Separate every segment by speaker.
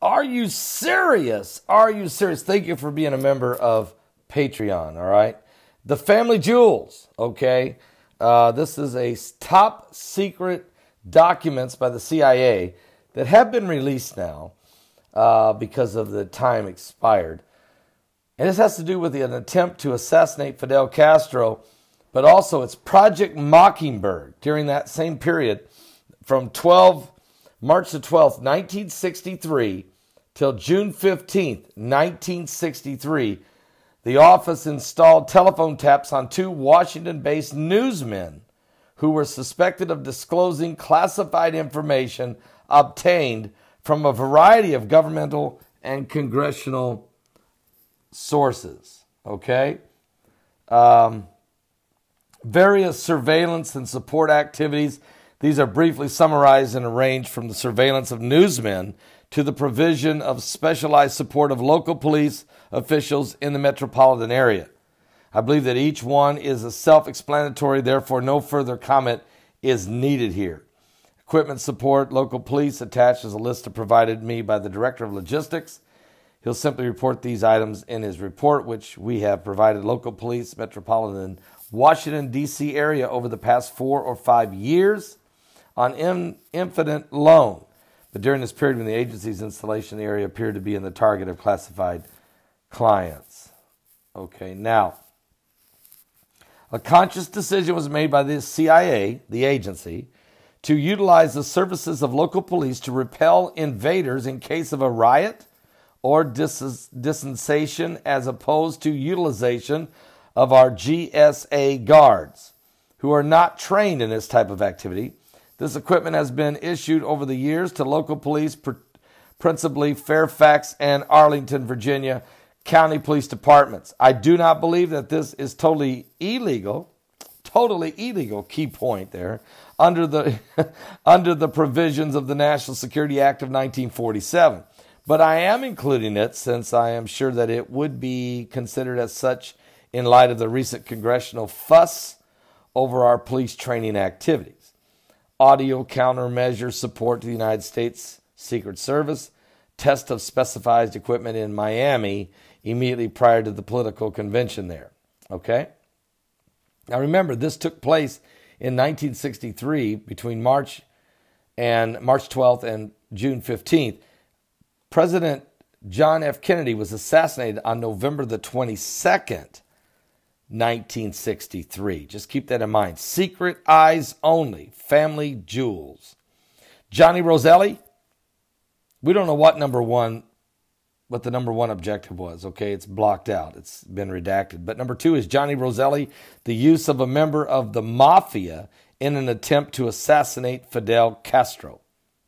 Speaker 1: Are you serious? Are you serious? Thank you for being a member of Patreon, all right? The Family Jewels, okay? This is a top secret documents by the CIA that have been released now because of the time expired. And this has to do with an attempt to assassinate Fidel Castro, but also it's Project Mockingbird during that same period from March the 12th, 1963 till June 15th, 1963. The office installed telephone taps on two Washington-based newsmen who were suspected of disclosing classified information obtained from a variety of governmental and congressional sources. Okay? Various surveillance and support activities. These are briefly summarized and arranged from the surveillance of newsmen to the provision of specialized support of local police officials in the metropolitan area. I believe that each one is a self-explanatory, therefore no further comment is needed here. Equipment support, local police, attached is a list provided me by the Director of Logistics. He'll simply report these items in his report, which we have provided local police, metropolitan Washington, D.C. area over the past 4 or 5 years on infinite loan. But during this period when the agency's installation in the area appeared to be in the target of classified clients. Okay, now, a conscious decision was made by the CIA, the agency, to utilize the services of local police to repel invaders in case of a riot or dissensation, as opposed to utilization of our GSA guards, who are not trained in this type of activity. This equipment has been issued over the years to local police, principally Fairfax and Arlington, Virginia, county police departments. I do not believe that this is totally illegal, key point there, under the provisions of the National Security Act of 1947. But I am including it since I am sure that it would be considered as such in light of the recent congressional fuss over our police training activities. Audio countermeasure support to the United States Secret Service, test of specified equipment in Miami immediately prior to the political convention there. Okay? Now remember, this took place in 1963 between March 12th and June 15th. President John F. Kennedy was assassinated on November the 22nd, 1963. Just keep that in mind. Secret eyes only. Family jewels. Johnny Roselli. We don't know what the number one objective was. Okay, it's blocked out. It's been redacted. But number 2 is Johnny Roselli, the use of a member of the mafia in an attempt to assassinate Fidel Castro.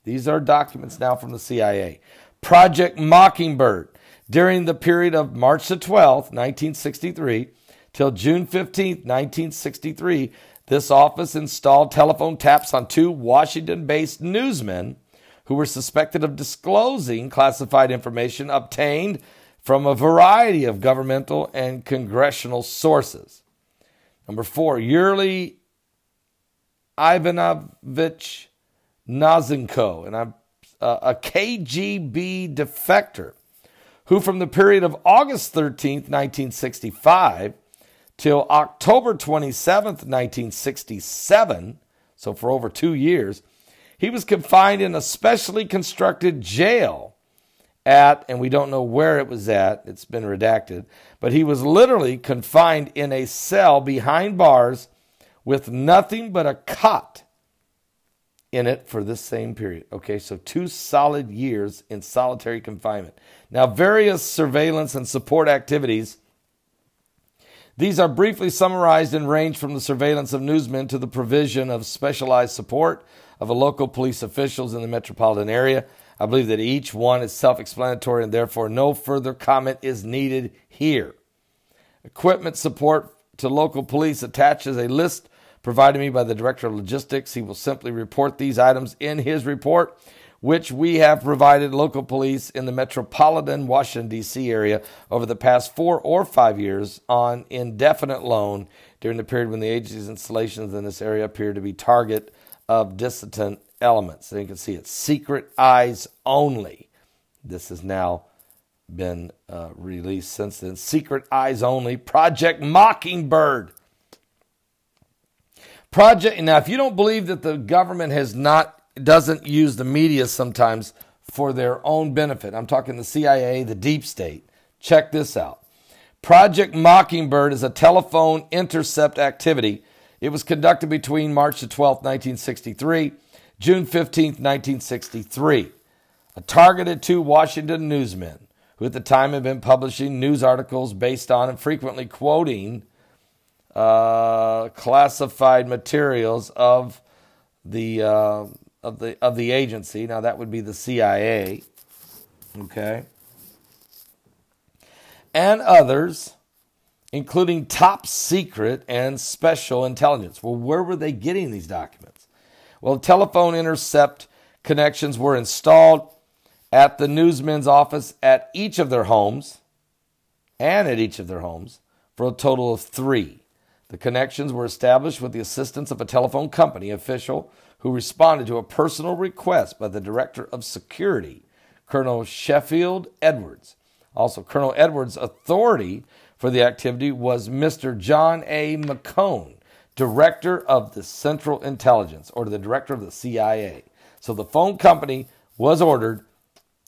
Speaker 1: These are documents now from the CIA. Project Mockingbird. During the period of March the 12th, 1963, till June 15th, 1963, this office installed telephone taps on two Washington-based newsmen who were suspected of disclosing classified information obtained from a variety of governmental and congressional sources. Number 4, Yuri Ivanovich Nazenko, and a KGB defector, who from the period of August 13th, 1965, till October 27th, 1967, so for over 2 years, he was confined in a specially constructed jail and we don't know where it was at, it's been redacted, but he was literally confined in a cell behind bars with nothing but a cot in it for this same period. Okay, so 2 solid years in solitary confinement. Now, various surveillance and support activities. These are briefly summarized and range from the surveillance of newsmen to the provision of specialized support of local police officials in the metropolitan area. I believe that each one is self-explanatory and therefore no further comment is needed here. Equipment support to local police attaches a list provided me by the Director of Logistics. He will simply report these items in his report, which we have provided local police in the metropolitan Washington, D.C. area over the past 4 or 5 years on indefinite loan during the period when the agency's installations in this area appear to be target of dissident elements. So you can see it's secret eyes only. This has now been released since then. Secret Eyes Only, Project Mockingbird. Now, if you don't believe that the government doesn't use the media sometimes for their own benefit, I'm talking the CIA, the deep state, check this out. Project Mockingbird is a telephone intercept activity. It was conducted between March the 12th, 1963, June 15th, 1963. Targeted to Washington newsmen who at the time had been publishing news articles based on and frequently quoting classified materials of the agency. Now that would be the CIA, okay, and others, including top secret and special intelligence. Well, where were they getting these documents? Well, telephone intercept connections were installed at the newsmen's office at each of their homes, for a total of 3. The connections were established with the assistance of a telephone company official who responded to a personal request by the Director of Security, Colonel Sheffield Edwards. Also, Colonel Edwards' authority for the activity was Mr. John A. McCone, Director of the Central Intelligence, or the Director of the CIA. So the phone company was ordered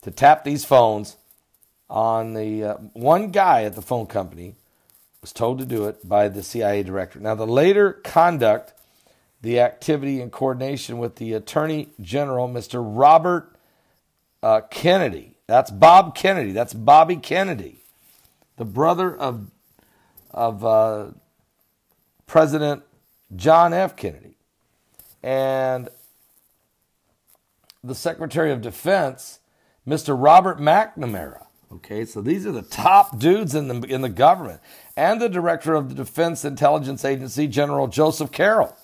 Speaker 1: to tap these phones on the one guy at the phone company was told to do it by the CIA director. Now, the later conduct, the activity in coordination with the Attorney General, Mr. Robert Kennedy. That's Bob Kennedy. That's Bobby Kennedy, the brother of President John F. Kennedy. And the Secretary of Defense, Mr. Robert McNamara. Okay, so these are the top dudes in the government. And the Director of the Defense Intelligence Agency, General Joseph Carroll.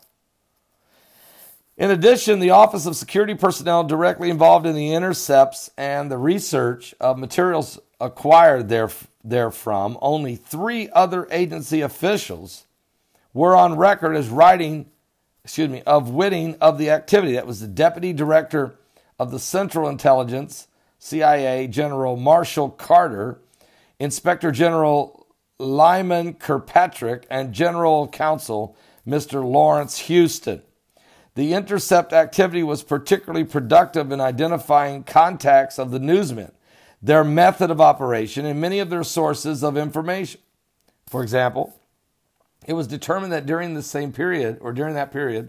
Speaker 1: In addition, the Office of Security Personnel directly involved in the intercepts and the research of materials acquired therefrom. Only 3 other agency officials were on record as witting of the activity. That was the Deputy Director of the Central Intelligence, CIA, General Marshall Carter, Inspector General Lyman Kirkpatrick, and General Counsel Mr. Lawrence Houston. The intercept activity was particularly productive in identifying contacts of the newsmen, their method of operation, and many of their sources of information. For example, it was determined that during that period,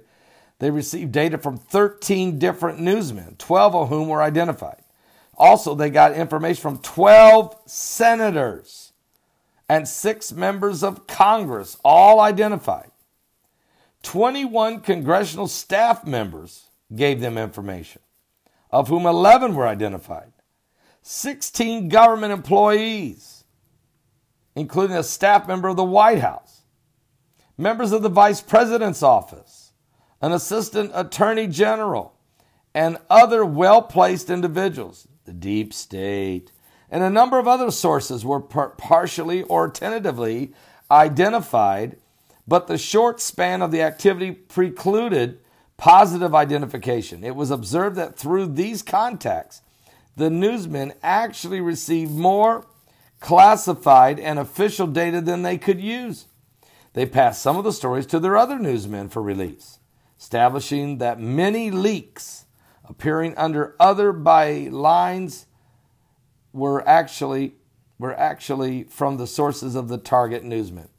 Speaker 1: they received data from 13 different newsmen, 12 of whom were identified. Also, they got information from 12 senators and 6 members of Congress, all identified. 21 congressional staff members gave them information, of whom 11 were identified. 16 government employees, including a staff member of the White House, members of the Vice President's office, an assistant attorney general, and other well-placed individuals, the deep state, and a number of other sources were partially or tentatively identified, but the short span of the activity precluded positive identification. It was observed that through these contacts, the newsmen actually received more classified and official data than they could use. They passed some of the stories to their other newsmen for release, establishing that many leaks appearing under other bylines were actually from the sources of the target newsmen.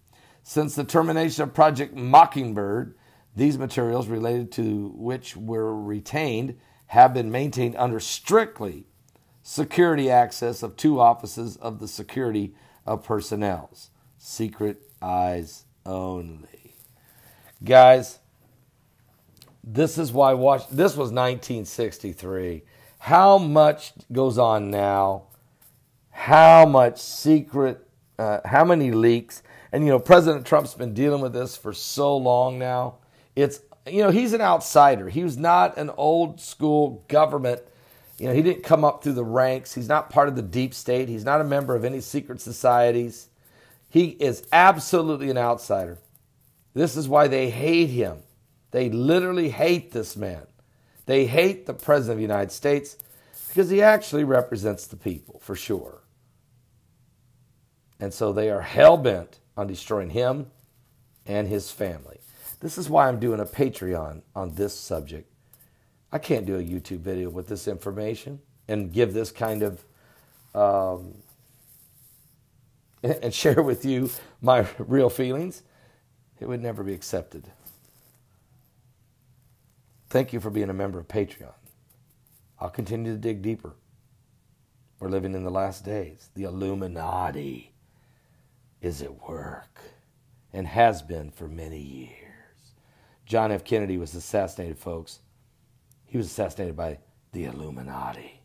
Speaker 1: Since the termination of Project Mockingbird, these materials related to which were retained have been maintained under strictly security access of 2 offices of the security of personnel. Secret Eyes Only. Guys, this is why this was 1963. How much goes on now? How much secret, how many leaks? And, President Trump's been dealing with this for so long now. It's, he's an outsider. He was not an old school government. He didn't come up through the ranks. He's not part of the deep state. He's not a member of any secret societies. He is absolutely an outsider. This is why they hate him. They literally hate this man. They hate the President of the United States because he actually represents the people, for sure. And so they are hell-bent on destroying him and his family. This is why I'm doing a Patreon on this subject. I can't do a YouTube video with this information and give this kind of, and share with you my real feelings. It would never be accepted. Thank you for being a member of Patreon. I'll continue to dig deeper. We're living in the last days. The Illuminati is at work and has been for many years. John F. Kennedy was assassinated, folks. He was assassinated by the Illuminati.